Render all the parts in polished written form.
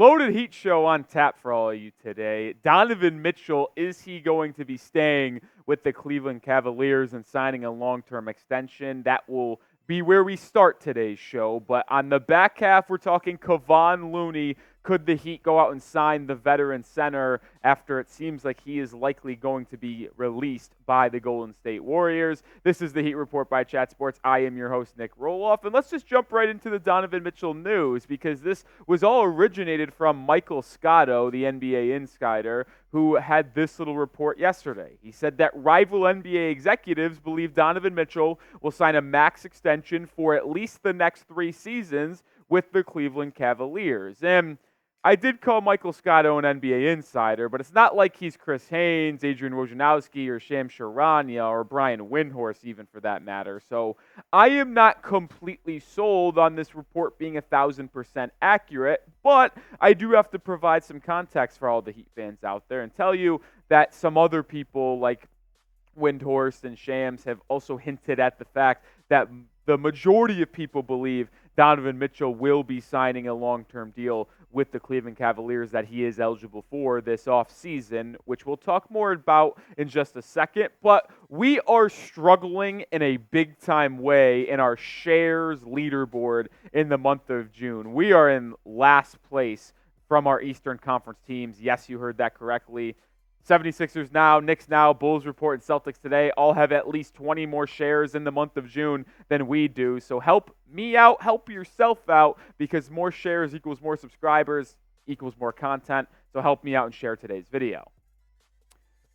Loaded Heat show on tap for all of you today. Donovan Mitchell, is he going to be staying with the Cleveland Cavaliers and signing a long-term extension? That will be where we start today's show. But on the back half, we're talking Kevon Looney. Could the Heat go out and sign the veteran center after it seems like he is likely going to be released by the Golden State Warriors? This is the Heat Report by Chat Sports. I am your host, Nick Roloff. And let's just jump right into the Donovan Mitchell news, because this was all originated from Michael Scotto, the NBA insider, who had this little report yesterday. He said that rival NBA executives believe Donovan Mitchell will sign a max extension for at least the next 3 seasons with the Cleveland Cavaliers. And I did call Michael Scotto an NBA insider, but it's not like he's Chris Haynes, Adrian Wojnarowski, or Shams Charania, or Brian Windhorst even for that matter. So I am not completely sold on this report being 1,000% accurate, but I do have to provide some context for all the Heat fans out there and tell you that some other people like Windhorst and Shams have also hinted at the fact that the majority of people believe Donovan Mitchell will be signing a long-term deal with the Cleveland Cavaliers that he is eligible for this offseason, which we'll talk more about in just a second. But we are struggling in a big-time way in our shares leaderboard in the month of June. We are in last place from our Eastern Conference teams. Yes, you heard that correctly. 76ers now, Knicks now, Bulls report, and Celtics today all have at least 20 more shares in the month of June than we do. So help me out, help yourself out, because more shares equals more subscribers equals more content. So help me out and share today's video.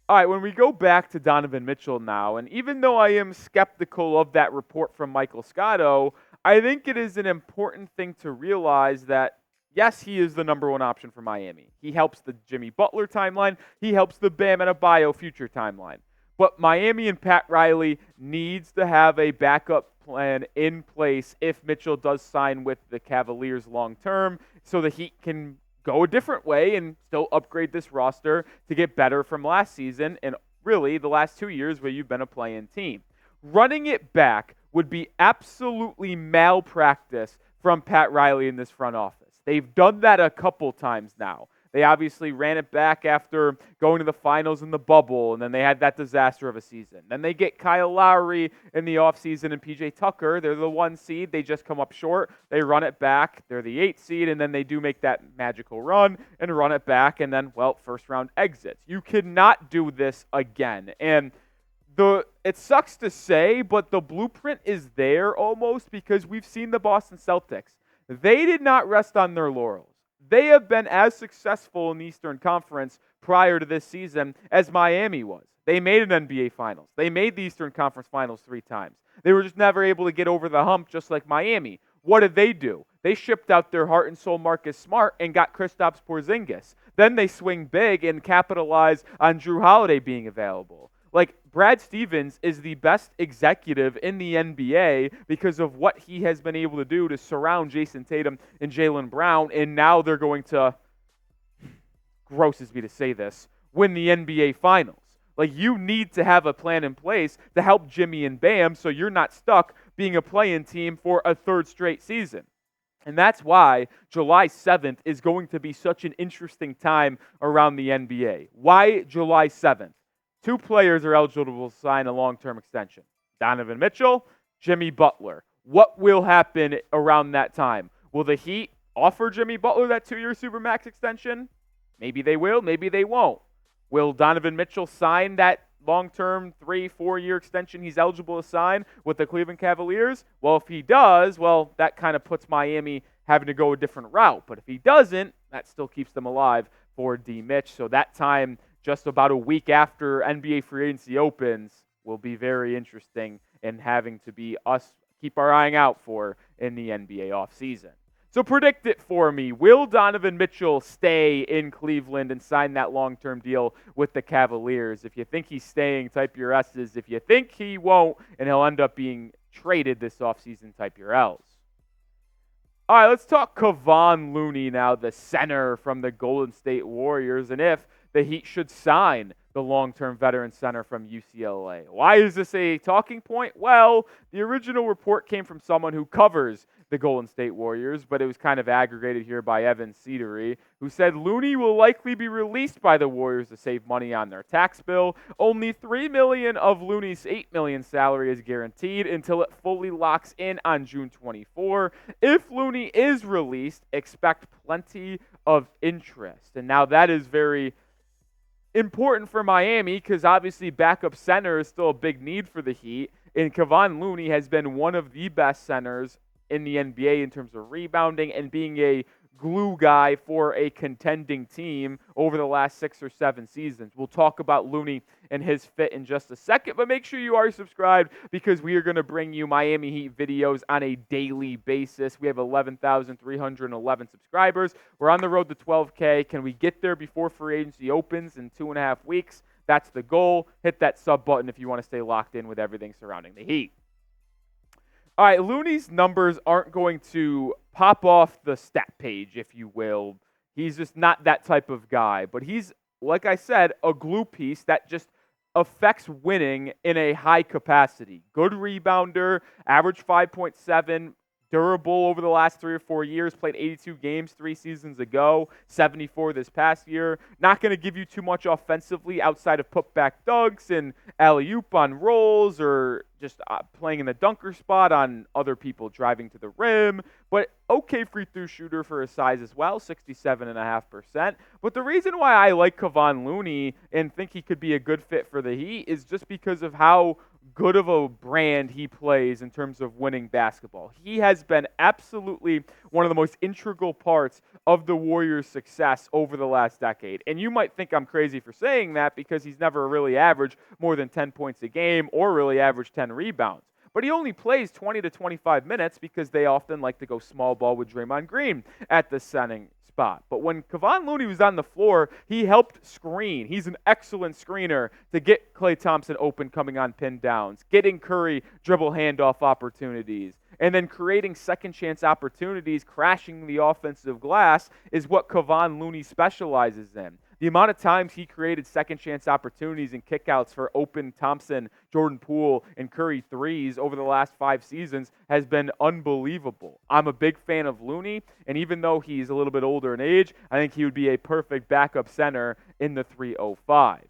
All right, when we go back to Donovan Mitchell now, and even though I am skeptical of that report from Michael Scotto, I think it is an important thing to realize that yes, he is the number one option for Miami. He helps the Jimmy Butler timeline. He helps the Bam Adebayo future timeline. But Miami and Pat Riley needs to have a backup plan in place if Mitchell does sign with the Cavaliers long term, so the Heat can go a different way and still upgrade this roster to get better from last season and really the last 2 years where you've been a play-in team. Running it back would be absolutely malpractice from Pat Riley in this front office. They've done that a couple times now. They obviously ran it back after going to the finals in the bubble, and then they had that disaster of a season. Then they get Kyle Lowry in the offseason and PJ Tucker. They're the 1 seed. They just come up short. They run it back. They're the 8 seed, and then they do make that magical run and run it back, and then, well, first round exits. You cannot do this again. And it sucks to say, but the blueprint is there almost, because we've seen the Boston Celtics. They did not rest on their laurels. They have been as successful in the Eastern Conference prior to this season as Miami was. They made an NBA Finals. They made the Eastern Conference Finals 3 times. They were just never able to get over the hump, just like Miami. What did they do? They shipped out their heart and soul Marcus Smart and got Kristaps Porzingis. Then they swing big and capitalize on Jrue Holiday being available. Like, Brad Stevens is the best executive in the NBA because of what he has been able to do to surround Jason Tatum and Jaylen Brown, and now they're going to, grosses me to say this, win the NBA Finals. Like, you need to have a plan in place to help Jimmy and Bam so you're not stuck being a play-in team for a 3rd straight season. And that's why July 7th is going to be such an interesting time around the NBA. Why July 7th? 2 players are eligible to sign a long-term extension. Donovan Mitchell, Jimmy Butler. What will happen around that time? Will the Heat offer Jimmy Butler that 2-year Supermax extension? Maybe they will, maybe they won't. Will Donovan Mitchell sign that long-term 3-4-year extension he's eligible to sign with the Cleveland Cavaliers? Well, if he does, well, that kind of puts Miami having to go a different route. But if he doesn't, that still keeps them alive for D. Mitch. So that time, just about a week after NBA free agency opens, will be very interesting and having to be us keep our eye out for in the NBA offseason. So predict it for me. Will Donovan Mitchell stay in Cleveland and sign that long-term deal with the Cavaliers? If you think he's staying, type your S's. If you think he won't and he'll end up being traded this offseason, type your L's. All right, let's talk Kevon Looney now, the center from the Golden State Warriors, and if the Heat should sign the long-term veteran center from UCLA. Why is this a talking point? Well, the original report came from someone who covers the Golden State Warriors, but it was kind of aggregated here by Evan Cedery, who said Looney will likely be released by the Warriors to save money on their tax bill. Only $3 million of Looney's $8 million salary is guaranteed until it fully locks in on June 24. If Looney is released, expect plenty of interest. And now that is very important for Miami because obviously backup center is still a big need for the Heat. And Kevon Looney has been one of the best centers in the NBA in terms of rebounding and being a glue guy for a contending team over the last 6 or 7 seasons. We'll talk about Looney and his fit in just a second, but make sure you are subscribed because we are going to bring you Miami Heat videos on a daily basis. We have 11,311 subscribers. We're on the road to 12K. Can we get there before free agency opens in 2.5 weeks? That's the goal. Hit that sub button if you want to stay locked in with everything surrounding the Heat. All right, Looney's numbers aren't going to pop off the stat page, if you will. He's just not that type of guy. But he's, like I said, a glue piece that just affects winning in a high capacity. Good rebounder, average 5.7, durable over the last 3 or 4 years, played 82 games 3 seasons ago, 74 this past year. Not going to give you too much offensively outside of putback dunks and alley-oop on rolls or just playing in the dunker spot on other people driving to the rim. But okay free throw shooter for his size as well, 67.5%. But the reason why I like Kevon Looney and think he could be a good fit for the Heat is just because of how good of a brand he plays in terms of winning basketball. He has been absolutely one of the most integral parts of the Warriors' success over the last decade. And you might think I'm crazy for saying that because he's never really averaged more than 10 points a game or really averaged 10 rebounds. But he only plays 20 to 25 minutes because they often like to go small ball with Draymond Green at the center spot. But when Kevon Looney was on the floor, he helped screen. He's an excellent screener to get Klay Thompson open coming on pin downs, getting Curry dribble handoff opportunities, and then creating second chance opportunities, crashing the offensive glass is what Kevon Looney specializes in. The amount of times he created second chance opportunities and kickouts for open Thompson, Jordan Poole, and Curry threes over the last 5 seasons has been unbelievable. I'm a big fan of Looney, and even though he's a little bit older in age, I think he would be a perfect backup center in the 305.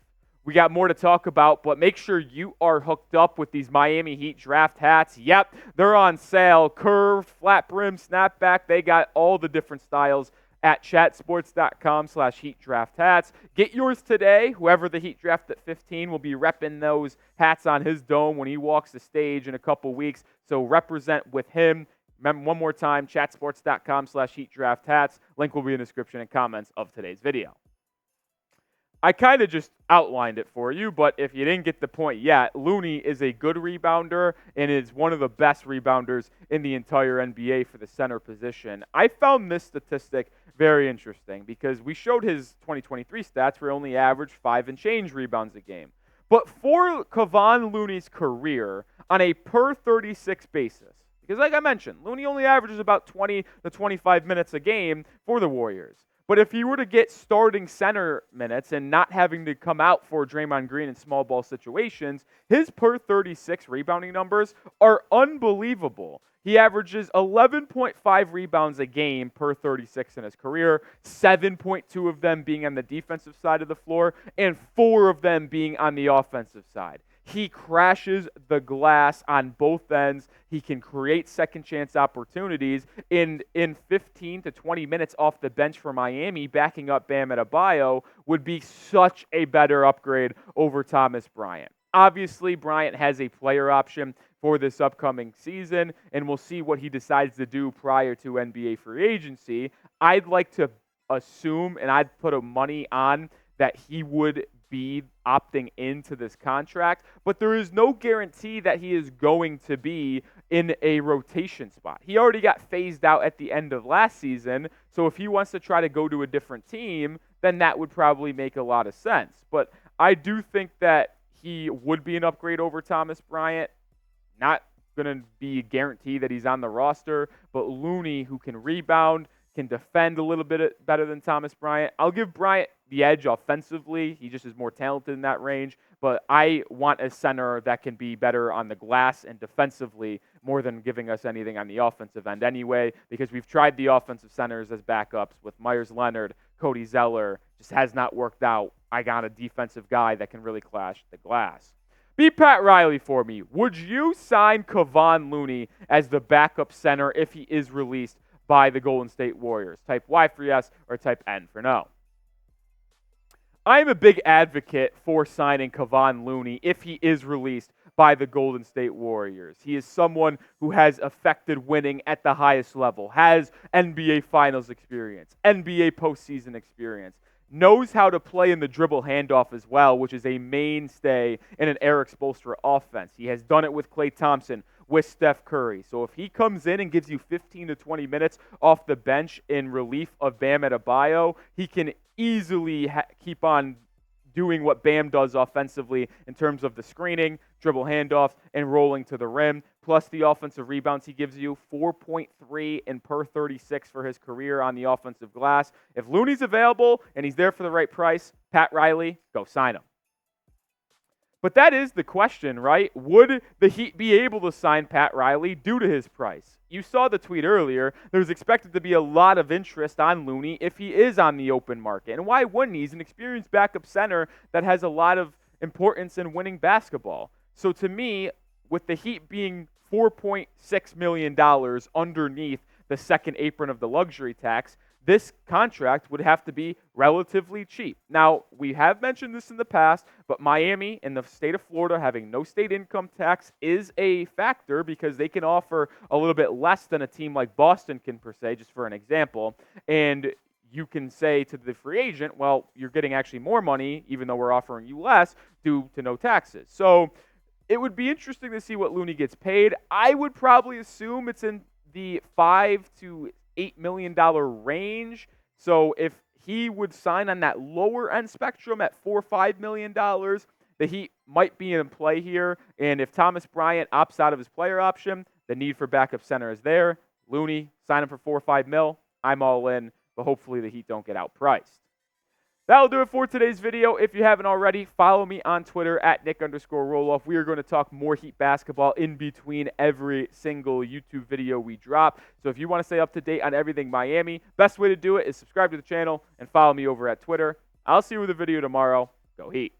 We got more to talk about, but make sure you are hooked up with these Miami Heat draft hats. Yep, they're on sale. Curved, flat brim, snapback. They got all the different styles at chatsports.com/Heat Draft Hats. Get yours today. Whoever the Heat draft at 15 will be repping those hats on his dome when he walks the stage in a couple weeks. So represent with him. Remember, one more time, chatsports.com/Heat Draft Hats. Link will be in the description and comments of today's video. I kind of just outlined it for you, but if you didn't get the point yet, Looney is a good rebounder and is one of the best rebounders in the entire NBA for the center position. I found this statistic very interesting because we showed his 2023 stats where he only averaged 5 and change rebounds a game. But for Kevon Looney's career, on a per 36 basis, because like I mentioned, Looney only averages about 20 to 25 minutes a game for the Warriors. But if he were to get starting center minutes and not having to come out for Draymond Green in small ball situations, his per 36 rebounding numbers are unbelievable. He averages 11.5 rebounds a game per 36 in his career, 7.2 of them being on the defensive side of the floor, and 4 of them being on the offensive side. He crashes the glass on both ends. He can create second chance opportunities. In 15 to 20 minutes off the bench for Miami, backing up Bam Adebayo would be such a better upgrade over Thomas Bryant. Obviously, Bryant has a player option for this upcoming season, and we'll see what he decides to do prior to NBA free agency. I'd like to assume, and I'd put a money on that he would be opting into this contract, but there is no guarantee that he is going to be in a rotation spot. He already got phased out at the end of last season, so if he wants to try to go to a different team, then that would probably make a lot of sense. But I do think that he would be an upgrade over Thomas Bryant. Not going to be a guarantee that he's on the roster, but Looney, who can rebound, can defend a little bit better than Thomas Bryant. I'll give Bryant the edge offensively. He just is more talented in that range. But I want a center that can be better on the glass and defensively more than giving us anything on the offensive end anyway, because we've tried the offensive centers as backups with Myers Leonard, Cody Zeller. Just has not worked out. I got a defensive guy that can really clash the glass. Be Pat Riley for me. Would you sign Kevon Looney as the backup center if he is released by the Golden State Warriors? Type Y for yes or type N for no. I am a big advocate for signing Kevon Looney if he is released by the Golden State Warriors. He is someone who has affected winning at the highest level, has NBA Finals experience, NBA postseason experience, knows how to play in the dribble handoff as well, which is a mainstay in an Eric Spoelstra offense. He has done it with Klay Thompson, with Steph Curry. So if he comes in and gives you 15 to 20 minutes off the bench in relief of Bam Adebayo, he can easily keep on doing what Bam does offensively in terms of the screening, dribble handoffs, and rolling to the rim, plus the offensive rebounds he gives you, 4.3 and per 36 for his career on the offensive glass. If Looney's available and he's there for the right price, Pat Riley, go sign him. But that is the question, right? Would the Heat be able to sign Pat Riley due to his price? You saw the tweet earlier. There's expected to be a lot of interest on Looney if he is on the open market. And why wouldn't he? He's an experienced backup center that has a lot of importance in winning basketball. So to me, with the Heat being $4.6 million underneath the second apron of the luxury tax, this contract would have to be relatively cheap. Now, we have mentioned this in the past, but Miami and the state of Florida having no state income tax is a factor because they can offer a little bit less than a team like Boston can per se, just for an example. And you can say to the free agent, well, you're getting actually more money, even though we're offering you less, due to no taxes. So it would be interesting to see what Looney gets paid. I would probably assume it's in the $5 to $8 million range. So if he would sign on that lower end spectrum at $4 or $5 million, the Heat might be in play here. And if Thomas Bryant opts out of his player option, the need for backup center is there. Looney, sign him for $4 or $5 mil. I'm all in, but hopefully the Heat don't get outpriced. That'll do it for today's video. If you haven't already, follow me on Twitter at Nick_Roloff. We are going to talk more Heat basketball in between every single YouTube video we drop. So if you want to stay up to date on everything Miami, best way to do it is subscribe to the channel and follow me over at Twitter. I'll see you with a video tomorrow. Go Heat.